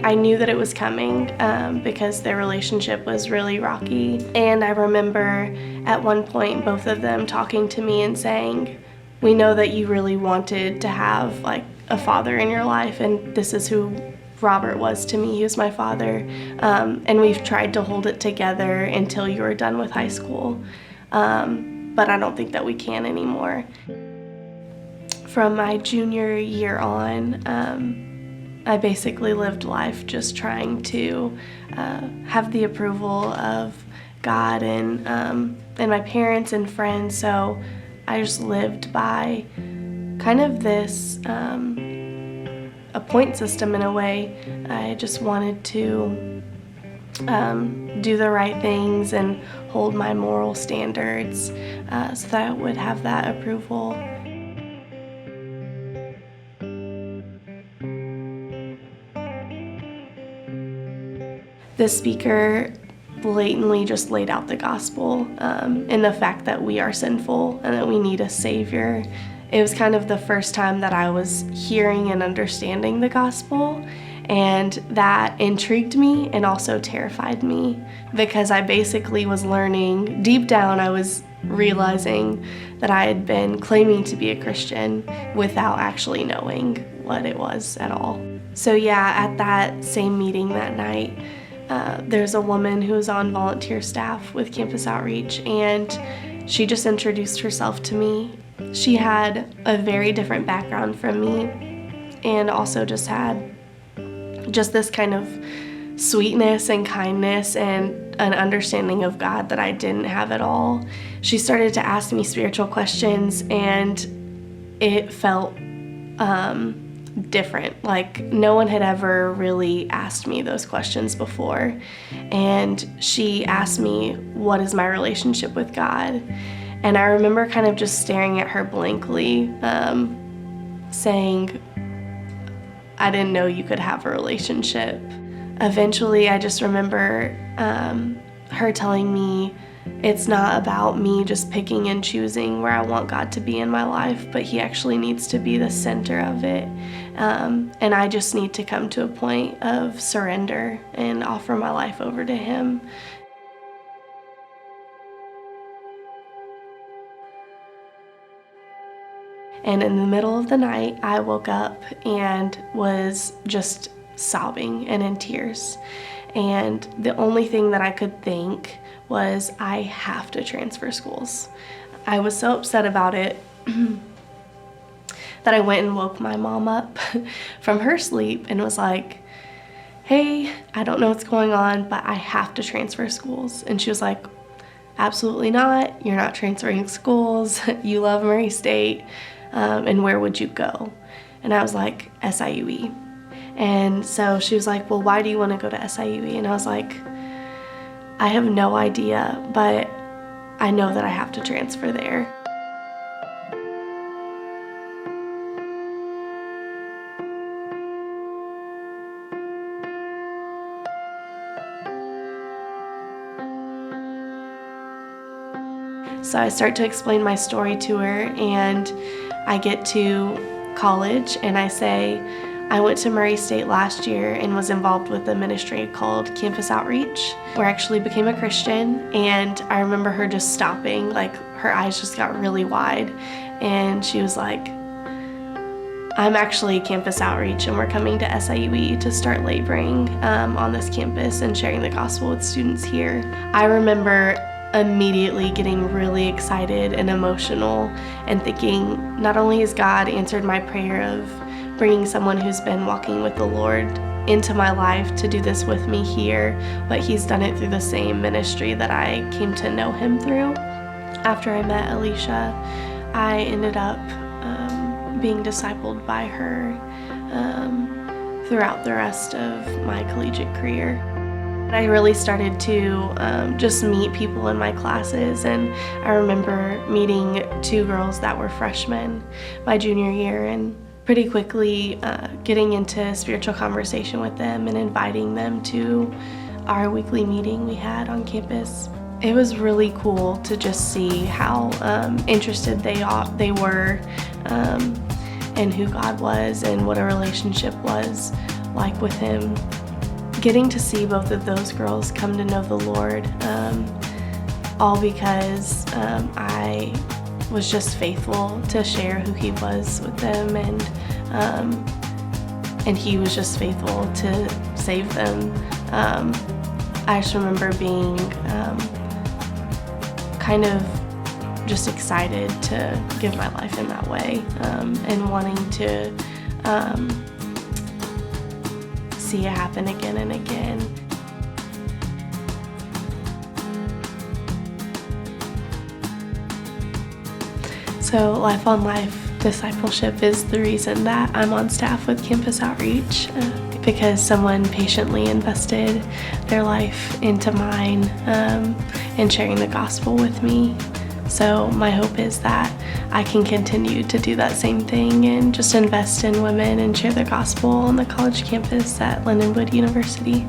I knew that it was coming because their relationship was really rocky. And I remember at one point both of them talking to me and saying, "We know that you really wanted to have like a father in your life, and this is who Robert was to me. He was my father. And we've tried to hold it together until you were done with high school. But I don't think that we can anymore." From my junior year on, I basically lived life just trying to have the approval of God and my parents and friends. So I just lived by kind of this a point system in a way. I just wanted to do the right things and hold my moral standards so that I would have that approval. The speaker blatantly just laid out the gospel and the fact that we are sinful and that we need a savior. It was kind of the first time that I was hearing and understanding the gospel, and that intrigued me and also terrified me because I basically was learning, deep down I was realizing that I had been claiming to be a Christian without actually knowing what it was at all. So yeah, at that same meeting that night, there's a woman who was on volunteer staff with Campus Outreach, and she just introduced herself to me. She had a very different background from me and also just had just this kind of sweetness and kindness and an understanding of God that I didn't have at all. She started to ask me spiritual questions, and it felt different. Like no one had ever really asked me those questions before. And she asked me, "What is my relationship with God?" And I remember kind of just staring at her blankly, saying, "I didn't know you could have a relationship." Eventually, I just remember her telling me, "It's not about me just picking and choosing where I want God to be in my life, but He actually needs to be the center of it. And I just need to come to a point of surrender and offer my life over to Him." And in the middle of the night, I woke up and was just sobbing and in tears. And the only thing that I could think was, I have to transfer schools. I was so upset about it that I went and woke my mom up from her sleep and was like, "Hey, I don't know what's going on, but I have to transfer schools." And she was like, "Absolutely not. You're not transferring schools. You love Murray State. And where would you go?" And I was like, "SIUE." And so she was like, "Well, why do you want to go to SIUE?" And I was like, "I have no idea, but I know that I have to transfer there." So I start to explain my story to her, and I get to college and I say, "I went to Murray State last year and was involved with a ministry called Campus Outreach, where I actually became a Christian." And I remember her just stopping, like her eyes just got really wide, and she was like, "I'm actually Campus Outreach, and we're coming to SIUE to start laboring on this campus and sharing the gospel with students here." I remember immediately getting really excited and emotional and thinking, not only has God answered my prayer of bringing someone who's been walking with the Lord into my life to do this with me here, but He's done it through the same ministry that I came to know Him through. After I met Alicia, I ended up being discipled by her throughout the rest of my collegiate career. I really started to just meet people in my classes, and I remember meeting two girls that were freshmen my junior year, and pretty quickly getting into spiritual conversation with them and inviting them to our weekly meeting we had on campus. It was really cool to just see how interested they were in who God was and what a relationship was like with him. Getting to see both of those girls come to know the Lord, all because I was just faithful to share who he was with them, and he was just faithful to save them. I just remember being kind of just excited to give my life in that way, and wanting to see it happen again and again. So Life on Life discipleship is the reason that I'm on staff with Campus Outreach, because someone patiently invested their life into mine, and sharing the gospel with me. So my hope is that I can continue to do that same thing and just invest in women and share the gospel on the college campus at Lindenwood University.